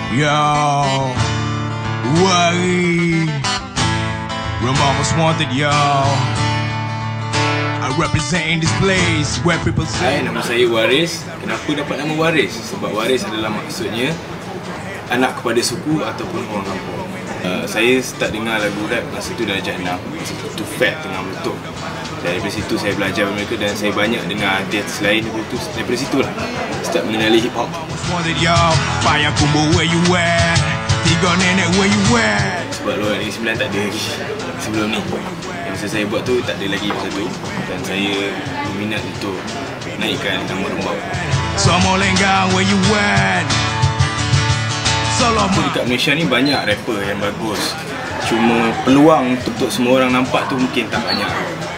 Yo, worry. Rumba Most Wanted, yo. I represent this place where people say. Hai, nama saya Waris. Kenapa dapat nama Waris? Sebab Waris adalah maksudnya anak kepada suku ataupun orang kampung. Saya start dengar lagu rap masa tu dah darjah 6. Masa tu Fat tengah meletup. Dari situ saya belajar mereka dan saya banyak dengar artis lain daripada situ lah start mengenali hip hop. Sebab luar negeri 9 tak ada lagi sebelum ni. Yang masa saya buat tu tak ada lagi masa tu. Dan saya berminat untuk naikkan nama Rumba. Dekat Malaysia ni banyak rapper yang bagus. Cuma peluang untuk semua orang nampak tu mungkin tak banyak.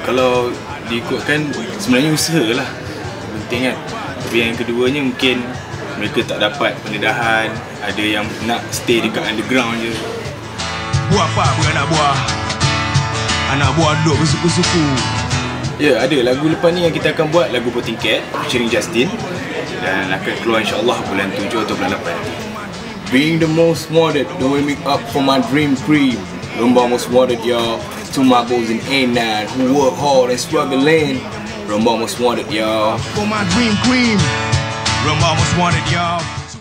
Kalau diikutkan sebenarnya usaha lah penting kan. Tapi yang keduanya mungkin mereka tak dapat pendedahan. Ada yang nak stay dekat underground je. Buat apa beranak buah? Anak buah duduk bersuku-suku. Ya, ada lagu lepas ni yang kita akan buat, lagu Poting Cat featuring Justin. Dan akan keluar insyaAllah bulan 7 atau bulan 8. Being the most wanted, doing me up for my dream cream. Rumba Most Wanted, y'all. To my boys in A9 who work hard and struggling. Rumba Most Wanted, y'all. For my dream cream. Rumba Most Wanted, y'all.